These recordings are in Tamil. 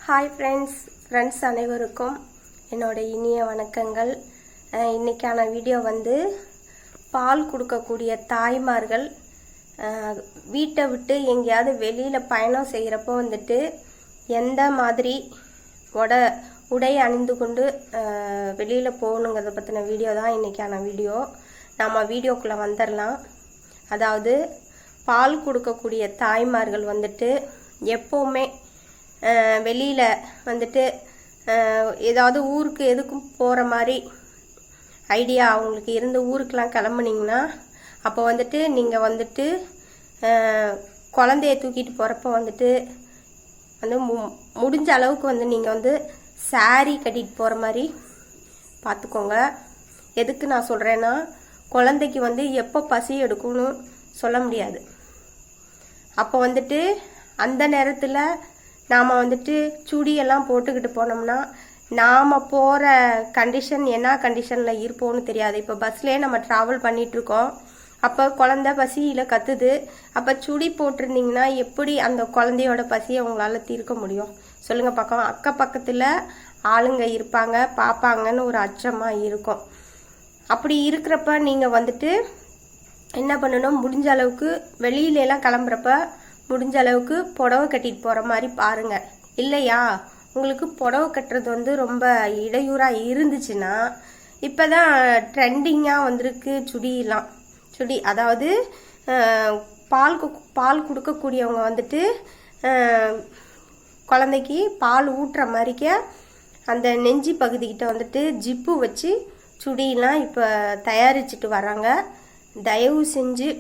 ஹாய் ஃப்ரெண்ட்ஸ் அனைவருக்கும் என்னோட இனிய வணக்கங்கள். இன்றைக்கான வீடியோ வந்து பால் கொடுக்கக்கூடிய தாய்மார்கள் வீட்டை விட்டு எங்கேயாவது வெளியில் பயணம் செய்கிறப்போ வந்துட்டு எந்த மாதிரி உடை அணிந்து கொண்டு வெளியில் போகணுங்கிறத பற்றின வீடியோ தான் இன்றைக்கான வீடியோ. நம்ம வீடியோக்குள்ளே வந்துடலாம். அதாவது பால் கொடுக்கக்கூடிய தாய்மார்கள் வந்துட்டு எப்போவுமே வெளியில் வந்துட்டு ஏதாவது ஊருக்கு எதுக்கும் போகிற மாதிரி ஐடியா அவங்களுக்கு இருந்து ஊருக்கெலாம் கிளம்புனீங்கன்னா அப்போ வந்துட்டு நீங்கள் வந்துட்டு குழந்தைய தூக்கிட்டு போகிறப்ப வந்துட்டு வந்து முடிஞ்ச அளவுக்கு வந்து நீங்கள் வந்து சாரி கட்டிட்டு போகிற மாதிரி பார்த்துக்கோங்க. எதுக்கு நான் சொல்கிறேன்னா, குழந்தைக்கு வந்து எப்போ பசி எடுக்கும்னு சொல்ல முடியாது. அப்போ வந்துட்டு அந்த நேரத்தில் நாம் வந்துட்டு சுடியெல்லாம் போட்டுக்கிட்டு போனோம்னா நாம் போகிற கண்டிஷன் என்ன கண்டிஷனில் இருப்போம்னு தெரியாது. இப்போ பஸ்லேயே நம்ம ட்ராவல் பண்ணிகிட்ருக்கோம், அப்போ குழந்த பசியில் கத்துது. அப்போ சுடி போட்டிருந்தீங்கன்னா எப்படி அந்த குழந்தையோட பசியை உங்களால் தீர்க்க முடியும் சொல்லுங்கள் பார்க்கலாம். பக்கத்தில் ஆளுங்க இருப்பாங்க, பார்ப்பாங்கன்னு ஒரு அச்சமாக இருக்கும். அப்படி இருக்கிறப்ப நீங்கள் வந்துட்டு என்ன பண்ணணும், முடிஞ்ச அளவுக்கு வெளியிலலாம் கிளம்புறப்ப முடிஞ்ச அளவுக்கு புடவை கட்டிட்டு போகிற மாதிரி பாருங்கள். இல்லையா, உங்களுக்கு புடவை கட்டுறது வந்து ரொம்ப இடையூறாக இருந்துச்சுன்னா இப்போ தான் ட்ரெண்டிங்காக வந்திருக்கு சுடி. அதாவது பால் கொடுக்கக்கூடியவங்க வந்துட்டு குழந்தைக்கு பால் ஊட்டுற மாதிரிக்க அந்த நெஞ்சி பகுதிக்கிட்ட வந்துட்டு ஜிப்பு வச்சு சுடியெலாம் இப்போ தயாரிச்சுட்டு வராங்க. தயவு செஞ்சு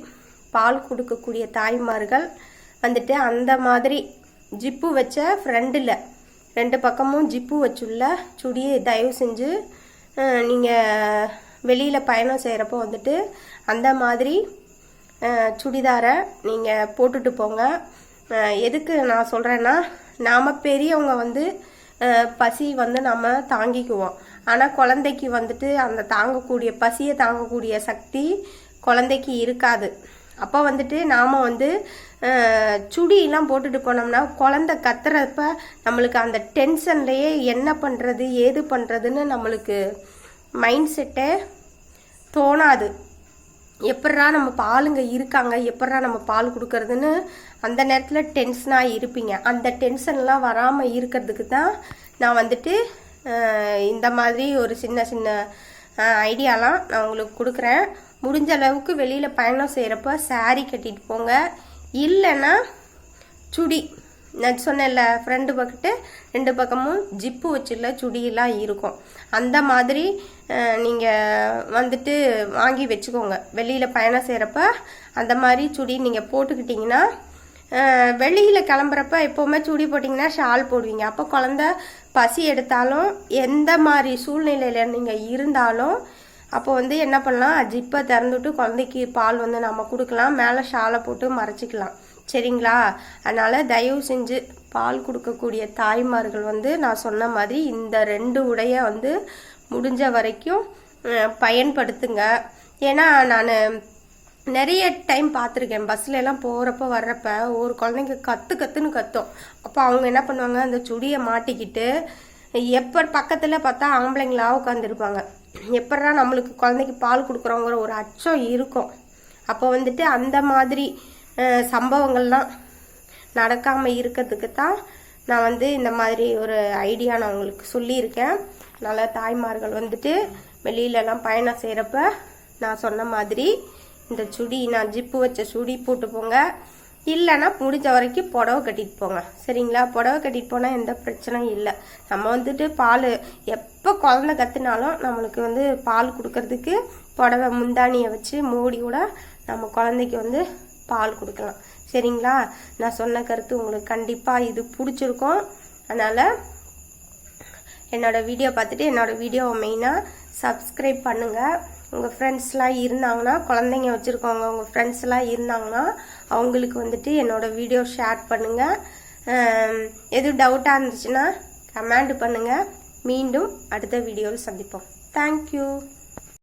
பால் கொடுக்கக்கூடிய தாய்மார்கள் வந்துட்டு அந்த மாதிரி ஜிப்பு வச்ச ஃப்ரண்டில் 2 பக்கமும் ஜிப்பு வச்சுள்ள சுடியை தயவு செஞ்சு நீங்கள் வெளியில் பயணம் செய்கிறப்போ வந்துட்டு அந்த மாதிரி சுடிதாரை நீங்கள் போட்டுட்டு போங்க. எதுக்கு நான் சொல்கிறேன்னா, நாம் பெரியவங்க வந்து பசி வந்து நம்ம தாங்கிக்குவோம். ஆனால் குழந்தைக்கு வந்துட்டு அந்த பசியை தாங்கக்கூடிய சக்தி குழந்தைக்கு இருக்காது. அப்போ வந்துட்டு நாம் வந்து சுடியெல்லாம் போட்டுட்டு போனோம்னா குழந்தை கத்துறப்ப நம்மளுக்கு அந்த டென்ஷன்லேயே என்ன பண்ணுறது ஏது பண்ணுறதுன்னு நம்மளுக்கு மைண்ட் செட்டே தோணாது. எப்பட்றா நம்ம பாலுங்க இருக்காங்க, எப்பட்றா நம்ம பால் கொடுக்கறதுன்னு அந்த நேரத்தில் டென்ஷனாக இருப்பீங்க. அந்த டென்ஷன்லாம் வராமல் இருக்கிறதுக்கு தான் நான் வந்துட்டு இந்த மாதிரி ஒரு சின்ன ஐடியாலாம் நான் உங்களுக்கு கொடுக்குறேன். முடிஞ்ச அளவுக்கு வெளியில் பயணம் செய்கிறப்ப சாரி கட்டிட்டு போங்க. இல்லைன்னா சுடி, நான் சொன்னேன்ல ஃப்ரண்ட் பக்கெட்டு 2 பக்கமும் ஜிப்பு வச்சுள்ள சுடியெல்லாம் இருக்கும். அந்த மாதிரி நீங்கள் வந்துட்டு வாங்கி வச்சுக்கோங்க. வெளியில் பயணம் செய்கிறப்ப அந்த மாதிரி சுடி நீங்கள் போட்டுக்கிட்டிங்கன்னா வெளியில் கிளம்புறப்ப எப்போவுமே சுடி போட்டிங்கன்னா ஷால் போடுவீங்க. அப்போ குழந்த பசி எடுத்தாலும் எந்த மாதிரி சூழ்நிலையில் நீங்கள் இருந்தாலும் அப்போ வந்து என்ன பண்ணலாம், ஜிப்பை திறந்துட்டு குழந்தைக்கு பால் வந்து நம்ம கொடுக்கலாம், மேலே ஷாலை போட்டு மறைச்சிக்கலாம். சரிங்களா? அதனால் தயவு செஞ்சு பால் கொடுக்கக்கூடிய தாய்மார்கள் வந்து நான் சொன்ன மாதிரி இந்த 2 உடைய வந்து முடிஞ்ச வரைக்கும் பயன்படுத்துங்க. ஏன்னா நான் நிறைய டைம் பார்த்துருக்கேன், பஸ்ல எல்லாம் போகிறப்ப வர்றப்ப ஒரு குழந்தைங்க கத்துன்னு கத்தும். அப்போ அவங்க என்ன பண்ணுவாங்க, அந்த சுடியை மாட்டிக்கிட்டு எப்போ பக்கத்தில் பார்த்தா ஆம்பளைங்களா உட்காந்துருப்பாங்க. எப்படா நம்மளுக்கு குழந்தைக்கு பால் கொடுக்குறோங்கிற ஒரு அச்சம் இருக்கும். அப்போ வந்துட்டு அந்த மாதிரி சம்பவங்கள்லாம் நடக்காமல் இருக்கிறதுக்கு தான் நான் வந்து இந்த மாதிரி ஒரு ஐடியா நான் உங்களுக்கு சொல்லியிருக்கேன். நல்ல தாய்மார்கள் வந்துட்டு வெளியிலலாம் பயணம் செய்கிறப்ப நான் சொன்ன மாதிரி இந்த சுடி, நான் ஜிப்பு வச்ச சுடி போட்டு போங்க. இல்லைன்னா முடிஞ்ச வரைக்கும் புடவை கட்டிட்டு போங்க. சரிங்களா? புடவை கட்டிட்டு போனால் எந்த பிரச்சனையும் இல்லை. நம்ம வந்துட்டு பால் எப்போ குழந்தை கற்றுனாலும் நம்மளுக்கு வந்து பால் கொடுக்கறதுக்கு புடவை முந்தானியை வச்சு மூடி கூட நம்ம குழந்தைக்கு வந்து பால் கொடுக்கலாம். சரிங்களா? நான் சொன்ன கருத்து உங்களுக்கு கண்டிப்பாக இது பிடிச்சிருக்கும். அதனால் என்னோடய வீடியோ பார்த்துட்டு என்னோடய வீடியோவை மெயினாக சப்ஸ்கிரைப் பண்ணுங்கள். உங்கள் ஃப்ரெண்ட்ஸ்லாம் இருந்தாங்கன்னா, குழந்தைங்க வச்சுருக்கவங்க உங்கள் ஃப்ரெண்ட்ஸ்லாம் இருந்தாங்கன்னா அவங்களுக்கு வந்துட்டு என்னோடய வீடியோ ஷேர் பண்ணுங்கள். எதுவும் டவுட்டாக இருந்துச்சுன்னா கமெண்ட் பண்ணுங்கள். மீண்டும் அடுத்த வீடியோவில் சந்திப்போம். தேங்க்யூ.